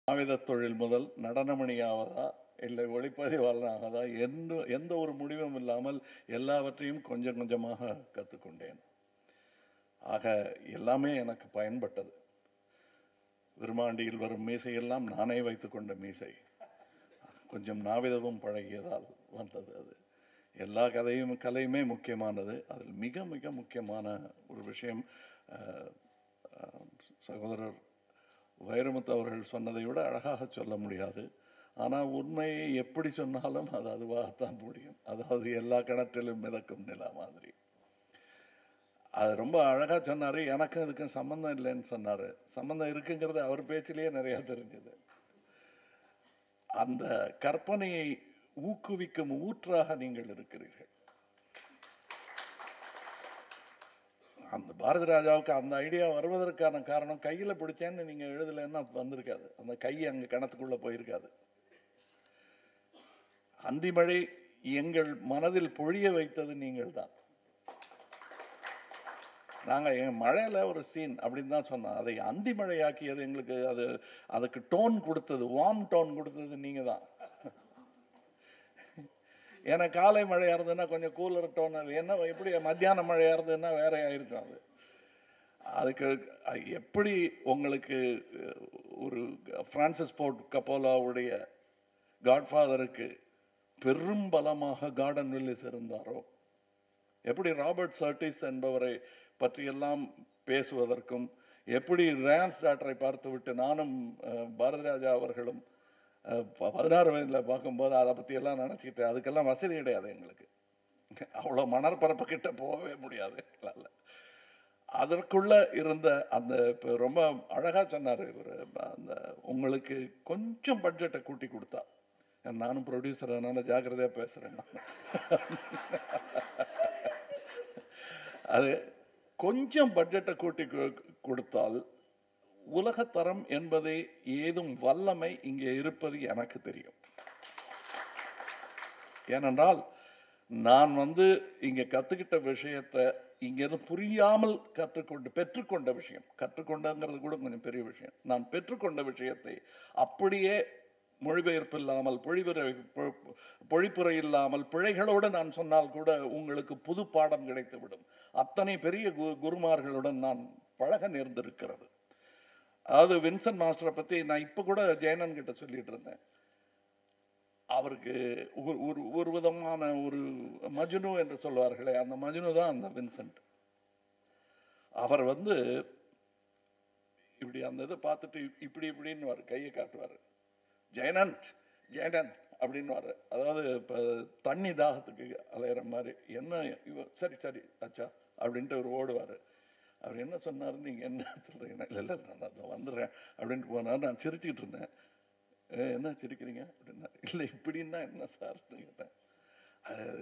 நாவித தொழில் முதல் நடனமணியாவதா இல்லை ஒளிப்பதிவாளனாகதா எந்த ஒரு முடிவும் இல்லாமல் எல்லாவற்றையும் கொஞ்சம் கொஞ்சமாக கற்றுக்கொண்டேன். ஆக எல்லாமே எனக்கு பயன்பட்டது. விருமாண்டியில் வரும் மீசையெல்லாம் நானே வைத்துக்கொண்ட மீசை. கொஞ்சம் நாவிதமும் பழகியதால் வந்தது. அது எல்லா கலையுமே முக்கியமானது. அதில் மிக மிக முக்கியமான ஒரு விஷயம் சகோதரர் வைரமுத்து அவர்கள் சொன்னதை விட அழகாக சொல்ல முடியாது. ஆனால் உண்மையை எப்படி சொன்னாலும் அது அதுவாகத்தான் முடியும். அதாவது எல்லா கிணற்றிலும் மிதக்கும் நிலா மாதிரி. அது ரொம்ப அழகாக சொன்னார். எனக்கும் இதுக்கும் சம்மந்தம் இல்லைன்னு சொன்னார். சம்மந்தம் இருக்குங்கிறது அவர் பேச்சிலேயே நிறையா தெரிஞ்சது. அந்த கற்பனையை ஊக்குவிக்கும் ஊற்றாக நீங்கள் இருக்கிறீர்கள். அந்த பாரதி ராஜாவுக்கு அந்த ஐடியா வருவதற்கான காரணம் கையில் பிடிச்சேன்னு நீங்கள் எழுதலைன்னா வந்திருக்காது. அந்த கை அங்கே கிணத்துக்குள்ளே போயிருக்காது. அந்திமழை எங்கள் மனதில் பொழிய வைத்தது நீங்கள் தான். நாங்கள் என் மழையில் ஒரு சீன் அப்படின்னு தான் சொன்னோம். அதை அந்தி மழையாக்கியது எங்களுக்கு, அதுக்கு டோன் கொடுத்தது, வார்ம் டோன் கொடுத்தது நீங்கள் தான். ஏன்னா காலை மழையாக இருந்ததுன்னா கொஞ்சம் கூலர் டோன், என்ன எப்படி மத்தியான மழையாக இருந்ததுன்னா வேற ஆயிருக்கும். அதுக்கு எப்படி உங்களுக்கு ஒரு பிரான்சிஸ் ஃபோர்ட் கப்போலாவுடைய காட்ஃபாதருக்கு பெரும் பலமாக கார்டன் வில்லிஸ் இருந்தாரோ, எப்படி ராபர்ட் சர்டிஸ் என்பவரை பற்றியெல்லாம் பேசுவதற்கும், எப்படி ரேன்ஸ் டாக்டரை பார்த்துவிட்டு நானும் பாரதி ராஜா அவர்களும் 16 வயதில் பார்க்கும்போது அதை பற்றியெல்லாம் நினச்சிக்கிட்டு, அதுக்கெல்லாம் வசதி கிடையாது எங்களுக்கு. அவ்வளோ மணற்பரப்பு கிட்ட போகவே முடியாது எங்களால். அதற்குள்ளே இருந்த அந்த இப்போ ரொம்ப அழகாக சொன்னார் இவர், அந்த உங்களுக்கு கொஞ்சம் பட்ஜெட்டை கூட்டி கொடுத்தா, நானும் ப்ரொடியூசர் அதனால் ஜாக்கிரதையாக பேசுகிறேன். அது கொஞ்சம் பட்ஜெட்டை கூட்டி கொடுத்தால் உலகத்தரம் என்பதை ஏதும் வல்லமை இங்கே இருப்பது எனக்கு தெரியும். ஏனென்றால் நான் இங்கே கற்றுக்கிட்ட விஷயத்தை இங்கேருந்து புரியாமல் பெற்றுக்கொண்ட விஷயம், கற்றுக்கொண்டங்கிறது கூட கொஞ்சம் பெரிய விஷயம். நான் பெற்றுக்கொண்ட விஷயத்தை அப்படியே மொழிபெயர்ப்பு இல்லாமல், பொழிப்புரை இல்லாமல், பிழைகளோடு நான் சொன்னால் கூட உங்களுக்கு புது பாடம் கிடைத்துவிடும். அத்தனை பெரிய குருமார்களுடன் நான் பழக நேர்ந்திருக்கிறது. அதாவது வின்சென்ட் மாஸ்டரை பற்றி நான் இப்போ கூட ஜெயனன் கிட்ட சொல்லிட்டு இருந்தேன். அவருக்கு ஒரு விதமான ஒரு மஜ்னு என்று சொல்வார்களே, அந்த மஜ்னு தான் அந்த வின்சென்ட். அவர் இப்படி அந்த இதை பார்த்துட்டு இப்படி இப்படின்னு கையை காட்டுவார். ஜெயனன் ஜெயனன் அப்படின்னு வர, அதாவது இப்போ தண்ணி தாகத்துக்கு அலையிற மாதிரி. என்ன சரி சரி அச்சா அப்படின்ட்டு அவர் ஓடுவார். அவர் என்ன சொன்னார், நீங்கள் என்ன சொல்கிறீங்க? இல்லை நான் அதை வந்துடுறேன் அப்படின்ட்டு போனார். நான் சிரிச்சுக்கிட்டு இருந்தேன். என்ன சிரிக்கிறீங்க அப்படின்னா, இல்லை இப்படின்னா என்ன சார்ன்னு கேட்டேன்.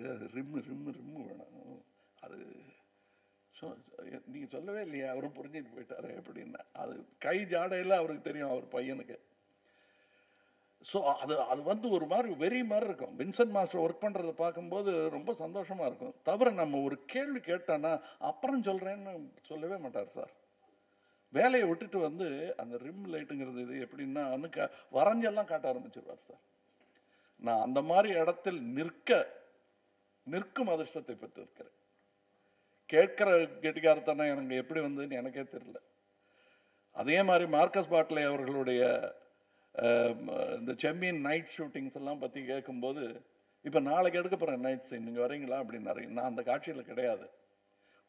அது ரிம்மு ரிம்மு ரிம்மு வேணும். அது நீங்கள் சொல்லவே இல்லையா, அவரும் புரிஞ்சுட்டு போயிட்டாரு அப்படின்னா. அது கை ஜாடையில் அவருக்கு தெரியும், அவர் பையனுக்கு. ஸோ அது ஒரு மாதிரி வெறி மாதிரி இருக்கும். வின்சென்ட் மாஸ்டர் ஒர்க் பண்ணுறதை பார்க்கும்போது ரொம்ப சந்தோஷமாக இருக்கும். தவிர நம்ம ஒரு கேள்வி கேட்டோன்னா அப்புறம் சொல்கிறேன்னு சொல்லவே மாட்டார் சார். வேலையை விட்டுட்டு அந்த ரிம் லைட்டுங்கிறது இது எப்படின்னா வரைஞ்செல்லாம் காட்ட ஆரம்பிச்சிருவார் சார். நான் அந்த மாதிரி இடத்தில் நிற்கும் அதிர்ஷ்டத்தை பெற்று இருக்கிறேன். கேட்கிற கெட்டிக்காரத்தனை எனக்கு எப்படி வந்ததுன்னு எனக்கே தெரியல. அதே மாதிரி மார்க்கஸ் பாட்லே அவர்களுடைய இந்த செம்மீன் நைட் ஷூட்டிங்ஸ் எல்லாம் பற்றி கேட்கும்போது, இப்போ நாளைக்கு எடுக்க போகிறேன் நைட் சீன், நீங்கள் வரீங்களா அப்படின்னாரு. நான் அந்த காட்சியில் கிடையாது.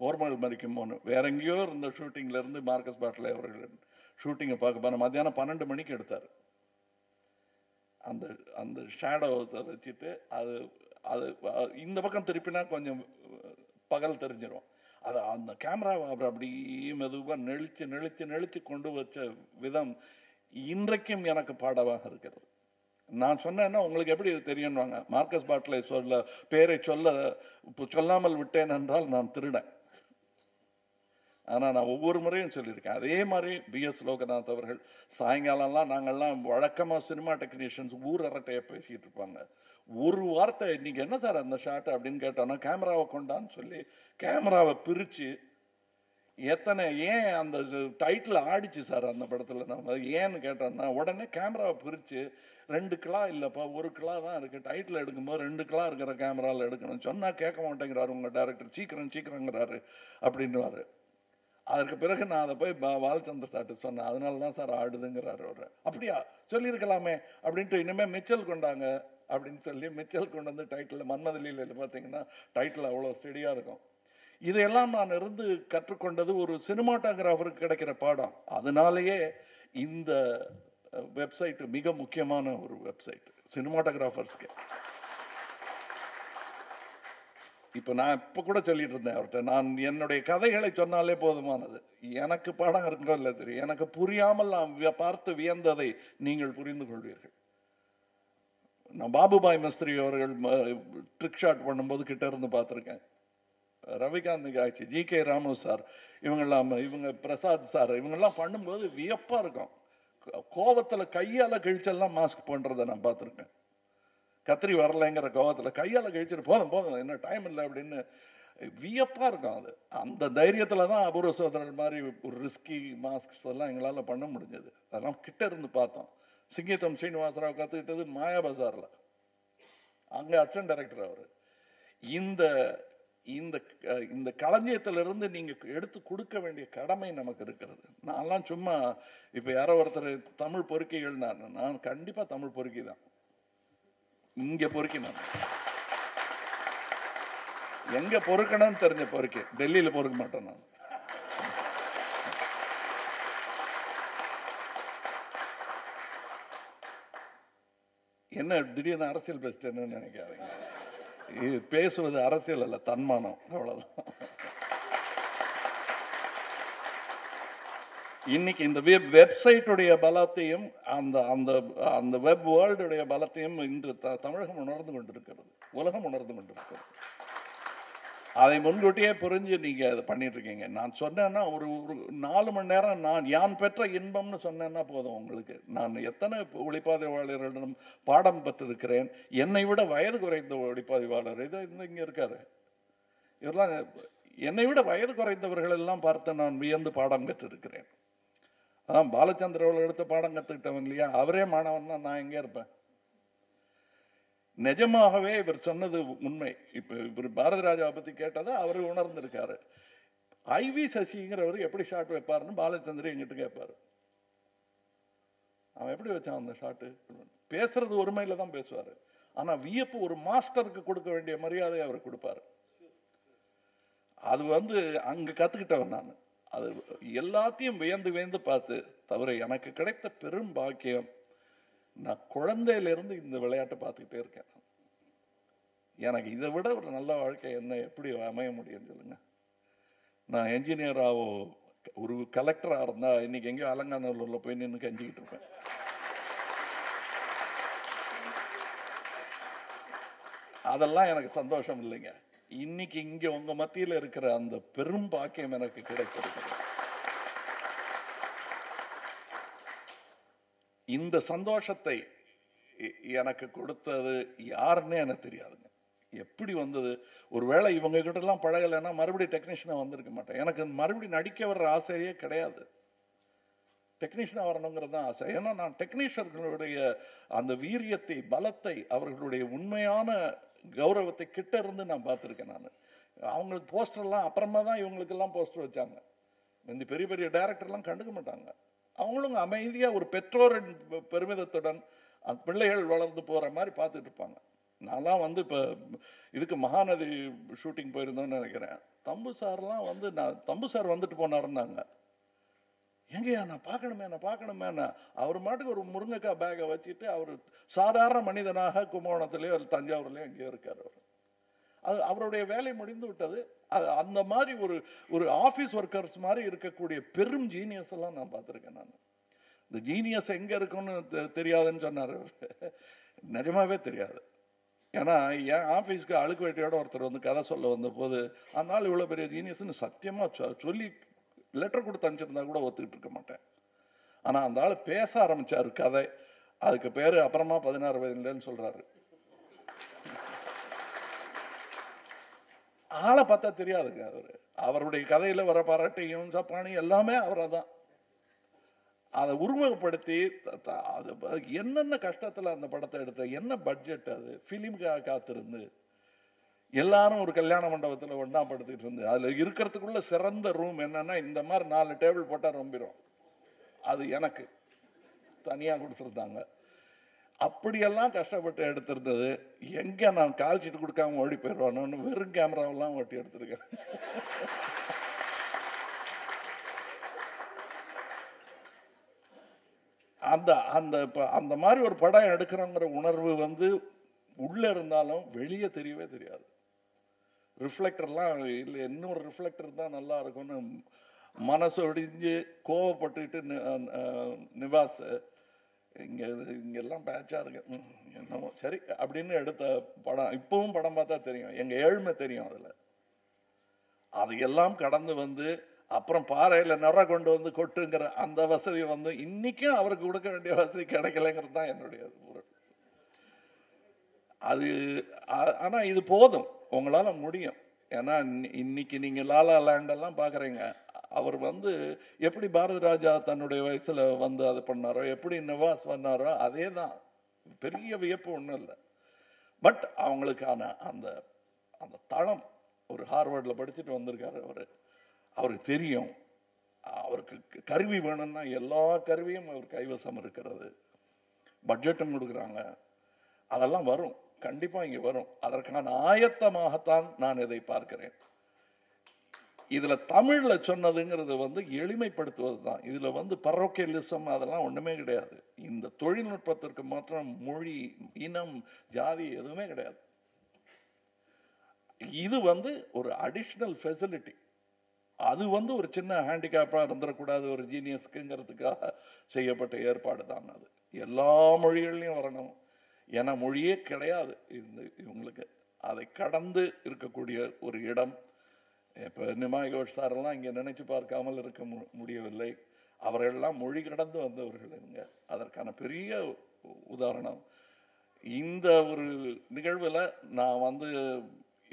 ஓர்மல் மறிக்கும் போது வேற எங்கேயோ இருந்த ஷூட்டிங்லேருந்து மார்க்கஸ் பாட்லே அவர்கள் ஷூட்டிங்கை பார்க்க போன மத்தியானம் 12 மணிக்கு எடுத்தார். அந்த ஷேடோவை வச்சுட்டு அது இந்த பக்கம் திருப்பினா கொஞ்சம் பகல் தெரிஞ்சிடும். அந்த கேமராவை அவர் அப்படியே மெதுவாக நெளிச்சு கொண்டு வச்ச விதம் இன்றைக்கும் எனக்கு பாடமாக இருக்கிறது. நான் சொன்னேன்னா உங்களுக்கு எப்படி இது தெரியும்வாங்க. மார்க்கஸ் பாட்லே பேரை சொல்லாமல் விட்டேன் என்றால் நான் திருடேன். ஆனால் நான் ஒவ்வொரு முறையும் சொல்லியிருக்கேன். அதே மாதிரி பிஎஸ் லோகநாத் அவர்கள் சாயங்காலம்லாம் நாங்கள்லாம் வழக்கமாக சினிமா டெக்னீஷியன்ஸ் ஊர் அரட்டையை பேசிக்கிட்டு இருப்பாங்க. ஒரு வார்த்தை நீங்கள் என்ன சார் அந்த ஷாட் அப்படின்னு கேட்டோன்னா, கேமராவை கொண்டான்னு சொல்லி கேமராவை பிரித்து எத்தனை ஏன் அந்த டைட்டில் ஆடிச்சு சார் அந்த படத்தில். நம்ம ஏன்னு கேட்டோம்னா உடனே கேமராவை பிரித்து 2 கிலா இல்லைப்பா 1 கிலா தான் இருக்குது, டைட்டில் எடுக்கும்போது 2 கிலா இருக்கிற கேமராவில் எடுக்கணும் சொன்னால் கேட்க மாட்டேங்கிறாரு உங்கள் டைரக்டர், சீக்கிரங்கிறாரு அப்படின்னுவார். அதற்கு பிறகு நான் அதை போய் பாலச்சந்தர் சார்ட்டு சொன்னேன், அதனால தான் சார் ஆடுதுங்கிறாரு அவர். அப்படியா சொல்லியிருக்கலாமே அப்படின்ட்டு இனிமேல் மிச்சல் கொண்டாங்க அப்படின்னு சொல்லி மிச்சல் கொண்டு வந்து டைட்டில் மன்மதலியில் பார்த்தீங்கன்னா டைட்டில் அவ்வளோ ஸ்டெடியாக இருக்கும். இதையெல்லாம் நான் இருந்து கற்றுக்கொண்டது ஒரு சினிமாட்டோகிராஃபருக்கு கிடைக்கிற பாடம். அதனாலேயே இந்த வெப்சைட் மிக முக்கியமான ஒரு வெப்சைட் சினிமாட்டோகிராஃபர்ஸ்க்கு. இப்போ நான் இப்போ கூட சொல்லிட்டு இருந்தேன் அவர்கிட்ட, நான் என்னுடைய கதைகளை சொன்னாலே போதுமானது, எனக்கு பாடம் இருக்கோ இல்லை தெரியும், எனக்கு புரியாமல் நான் பார்த்து வியந்ததை நீங்கள் புரிந்து கொள்வீர்கள். நான் பாபுபாய் மஸ்திரி அவர்கள் ட்ரிக் ஷாட் பண்ணும்போது கிட்ட இருந்து பார்த்துருக்கேன். ரவிகாந்த் காட்சி, ஜி.கே. ராமு சார், இவங்க பிரசாத் சார், இவங்கெல்லாம் பண்ணும்போது வியப்பாக இருக்கும். கோபத்தில் கையால் கழிச்செல்லாம் மாஸ்க் பண்ணுறதை நான் பார்த்துருக்கேன். கத்திரி வரலைங்கிற கோபத்தில் கையால் கழிச்சிட்டு போதும் என்ன டைம் இல்லை அப்படின்னு வியப்பாக இருக்கும். அது அந்த தைரியத்தில் தான் அபூர்வ சோதரர் மாதிரி ஒரு ரிஸ்கி மாஸ்க்ஸ் எல்லாம் எங்களால் பண்ண முடிஞ்சது. அதெல்லாம் கிட்ட இருந்து பார்த்தோம். சிங்கீதம் ஸ்ரீனிவாசராவ் கற்றுக்கிட்டது மாயா பஜாரில், அங்கே அசிஸ்டன்ட் டைரக்டர் அவர். இந்த இந்த இந்த களஞ்சியத்திலிருந்து நீங்கள் எடுத்து கொடுக்க வேண்டிய கடமை நமக்கு இருக்கிறது. நான்லாம் சும்மா இப்போ யாரோ ஒருத்தர் தமிழ் பொறுக்கிகள், நான் கண்டிப்பாக தமிழ் பொறுக்கி தான். இங்கே பொறுக்கி நான் எங்கே பொறுக்கணும்னு தெரிஞ்ச பொறுக்கி, டெல்லியில் பொறுக்க மாட்டேன் நான். என்ன திடீர்னு அரசியல் பேசிட்டேன்னு நினைக்காதீங்க. இது பேசுவது அரசியல் அல்ல, தன்மானம், அவ்வளவுதான். இன்னைக்கு இந்த வெப்சைட்டுடைய பலத்தையும் அந்த அந்த அந்த வெப் வேர்ல்டுடைய பலத்தையும் இன்று தமிழகம் உணர்ந்து கொண்டிருக்கிறது, உலகம் உணர்ந்து கொண்டிருக்கிறது. அதை முன்கூட்டியே புரிஞ்சு நீங்க அதை பண்ணிட்டு இருக்கீங்க. நான் சொன்னேன்னா ஒரு 4 மணி நேரம் நான் யான் பெற்ற இன்பம்னு சொன்னேன்னா போதும் உங்களுக்கு. நான் எத்தனை ஒளிப்பதிவாளர்களிடம் பாடம் பெற்றிருக்கிறேன். என்னை விட வயது குறைந்த ஒளிப்பதிவாளர் இதோ இங்க இருக்காரு, இதெல்லாம் என்னை விட வயது குறைந்தவர்கள் எல்லாம் பார்த்து நான் வியந்து பாடம் பெற்றிருக்கிறேன். அதான் பாலச்சந்திர அவர்கள் எடுத்த பாடம் கற்றுக்கிட்டவன் இல்லையா, அவரே மாணவன்னா நான் எங்கே இருப்பேன். நிஜமாகவே இவர் சொன்னது உண்மை. இப்போ இவர் பாரதி ராஜாவை பற்றி கேட்டதை அவர் உணர்ந்திருக்காரு. ஐவி சசிங்கிறவர் எப்படி ஷாட் வைப்பாருன்னு பாலச்சந்திரன் எங்கிட்ட கேட்பாரு. அவன் எப்படி வச்சான் அந்த ஷாட்டு? பேசுறது ஒருமையில தான் பேசுவார், ஆனால் வியப்பு ஒரு மாஸ்டருக்கு கொடுக்க வேண்டிய மரியாதையை அவர் கொடுப்பாரு. அது அங்கே கற்றுக்கிட்டவன் நான். அது எல்லாத்தையும் வியந்து பார்த்து தவிர எனக்கு கிடைத்த பெரும் பாக்கியம், நான் குழந்தையிலிருந்து இந்த விளையாட்டை பார்த்துக்கிட்டே இருக்கேன். எனக்கு இதை விட ஒரு நல்ல வாழ்க்கை என்ன எப்படி அமைய முடியும் சொல்லுங்க. நான் என்ஜினியராகவோ ஒரு கலெக்டராக இருந்தால் இன்னைக்கு எங்கேயோ அலங்காநல்லூரில் போய் நின்று கஞ்சிக்கிட்டு இருப்பேன். அதெல்லாம் எனக்கு சந்தோஷம் இல்லைங்க. இன்னைக்கு இங்கே உங்க மத்தியில் இருக்கிற அந்த பெரும் பாக்கியம் எனக்கு கிடைத்திருக்கிறது. இந்த சந்தோஷத்தை எனக்கு கொடுத்தது யாருன்னே எனக்கு தெரியாதுங்க. எப்படி வந்தது? ஒருவேளை இவங்க கிட்ட எல்லாம் பழகலைன்னா மறுபடியும் டெக்னீஷியனாக வந்திருக்க மாட்டேன். எனக்கு மறுபடியும் நடிக்க வர்ற ஆசையே கிடையாது. டெக்னீஷியனாக வரணுங்கிறது தான் ஆசை. ஏன்னா நான் டெக்னீஷியர்களுடைய அந்த வீரியத்தை, பலத்தை, அவர்களுடைய உண்மையான கௌரவத்தை கிட்ட இருந்து நான் பார்த்துருக்கேன். நான் அவங்களுக்கு போஸ்டர்லாம் அப்புறமா தான் இவங்களுக்கெல்லாம் போஸ்டர் வச்சாங்க. இந்த பெரிய பெரிய டைரக்டர்லாம் கண்டுக்க மாட்டாங்க. அவங்களும் அமைதியாக ஒரு பெற்றோரின் பெருமிதத்துடன் அந்த பிள்ளைகள் வளர்ந்து போகிற மாதிரி பார்த்துட்டு இருப்பாங்க. நான்லாம் இப்போ இதுக்கு மகாநதி ஷூட்டிங் போயிருந்தோன்னு நினைக்கிறேன். தம்பு சார்லாம் நான் தம்பு சார் வந்துட்டு போனாருன்னாங்க. எங்கேயா நான் பார்க்கணுமே. அவர் மாட்டுக்கு ஒரு முருங்கைக்காய் பேக்கை வச்சுட்டு அவர் சாதாரண மனிதனாக கும்பகோணத்துலேயோ தஞ்சாவூர்லேயோ எங்கேயோ இருக்கார். அது அவருடைய வேலை முடிந்து விட்டது. அந்த மாதிரி ஒரு ஆஃபீஸ் ஒர்க்கர்ஸ் மாதிரி இருக்கக்கூடிய பெரும் ஜீனியஸ் எல்லாம் நான் பார்த்துருக்கேன். நான் இந்த ஜீனியஸ் எங்கே இருக்குன்னு தெரியாதுன்னு சொன்னார். நிஜமாவே தெரியாது. ஏன்னா என் ஆஃபீஸ்க்கு அழுக்கு வேட்டையோட ஒருத்தர் கதை சொல்ல வந்த போது அதனால் இவ்வளோ பெரிய ஜீனியஸ்ன்னு சத்தியமாக சொல்லி லெட்டர் கொடுத்து அனுப்பிச்சிருந்தா கூட ஒத்துக்கிட்டு இருக்க மாட்டேன். ஆனால் அந்த ஆள் பேச ஆரம்பித்தார் கதை. அதுக்கு பேர் அப்புறமா 16 வயதுலன்னு சொல்கிறாரு. ஆளை பார்த்தா தெரியாதுங்க. அவருடைய கதையில் வர பாராட்டியும் சப்பானி எல்லாமே அவரை தான். அதை உருவகப்படுத்தி அது என்னென்ன கஷ்டத்தில் அந்த படத்தை எடுத்த, என்ன பட்ஜெட், அது ஃபிலிமுக்காக காத்திருந்து எல்லாரும் ஒரு கல்யாண மண்டபத்தில் ஒன்றா படுத்துக்கிட்டு இருந்து அதில் இருக்கிறதுக்குள்ள சிறந்த ரூம் என்னன்னா இந்த மாதிரி 4 டேபிள் போட்டால் ரொம்பிடும். அது எனக்கு தனியாக கொடுத்துருந்தாங்க. அப்படியெல்லாம் கஷ்டப்பட்டு எடுத்திருந்தது. எங்கே நான் கால் சீட்டு கொடுக்காம ஓடி போயிடுவானோன்னு வெறும் கேமராவெல்லாம் ஓட்டி எடுத்திருக்கேன். அந்த அந்த அந்த மாதிரி ஒரு படம் எடுக்கிறோங்கிற உணர்வு உள்ளே இருந்தாலும் வெளியே தெரியவே தெரியாது. ரிஃப்ளெக்டர்லாம் இல்லை, இன்னொரு ரிஃப்ளெக்டர் தான் நல்லா இருக்கும்னு மனசு ஒடிஞ்சு கோவப்பட்டுக்கிட்டு நிவாஸ் இங்கெல்லாம் பேட்சாக இருக்கு என்னமோ சரி அப்படின்னு எடுத்த படம். இப்பவும் படம் பார்த்தா தெரியும், எங்கள் ஏழ்மை தெரியும். அதில் அது எல்லாம் கடந்து அப்புறம் பாறையில் நிற கொண்டு கொட்டுங்கிற அந்த வசதி இன்னைக்கும் அவருக்கு கொடுக்க வேண்டிய வசதி கிடைக்கலைங்கிறது தான் என்னுடைய பொருள். அது ஆனால் இது போதும், உங்களால் முடியும். ஏன்னா இன்னைக்கு நீங்கள் லாலா லேண்டெல்லாம் பார்க்குறீங்க. அவர் எப்படி பாரதி ராஜா தன்னுடைய வயசில் அது பண்ணாரோ, எப்படி நிவாஸ் பண்ணாரோ அதே தான். பெரிய வியப்பு ஒன்றும் இல்லை. பட் அவங்களுக்கான அந்த அந்த தளம், ஒரு ஹார்வர்டில் படிச்சுட்டு வந்திருக்காரு அவருக்கு தெரியும். அவருக்கு கருவி வேணும்னா எல்லா கருவியும் அவர் கைவசம் இருக்கிறது. பட்ஜெட்டும் கொடுக்குறாங்க. அதெல்லாம் வரும், கண்டிப்பாக இங்கே வரும். அதற்கான ஆயத்தமாகத்தான் நான் இதை பார்க்கிறேன். இதில் தமிழில் சொன்னதுங்கிறது எளிமைப்படுத்துவது தான். இதில் பரோக்கியலிசம் அதெல்லாம் ஒன்றுமே கிடையாது. இந்த தொழில்நுட்பத்திற்கு மாத்திரம் மொழி, இனம், ஜாதி எதுவுமே கிடையாது. இது ஒரு அடிஷ்னல் ஃபெசிலிட்டி. அது ஒரு சின்ன ஹேண்டிகேப்பாக இருந்துடக்கூடாது ஒரு ஜீனியஸ்க்குங்கிறதுக்காக செய்யப்பட்ட ஏற்பாடு தான் அது. எல்லா மொழிகள்லையும் வரணும். ஏன்னா மொழியே கிடையாது இவங்களுக்கு. அதை கடந்து இருக்கக்கூடிய ஒரு இடம். இப்போ நிமாய் சாரெல்லாம் இங்கே நினைச்சு பார்க்காமல் இருக்க முடியவில்லை. அவர்களெல்லாம் மொழி கடந்து வந்தவர்கள் இவங்க. அதற்கான பெரிய உதாரணம். இந்த ஒரு நிகழ்வில் நான்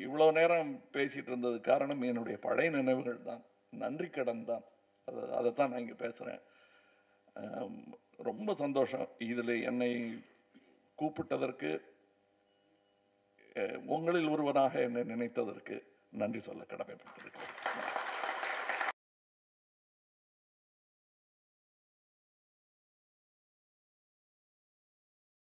இவ்வளோ நேரம் பேசிகிட்டு இருந்தது காரணம் என்னுடைய பழைய நினைவுகள் தான், நன்றி கடன் தான். அதைத்தான் நான் இங்கே பேசுகிறேன். ரொம்ப சந்தோஷம் இதில் என்னை கூப்பிட்டதற்கு, உங்களில் ஒருவராக என்னை நினைத்ததற்கு நன்றி சொல்ல கடமைப்பட்டிருக்கிறேன்.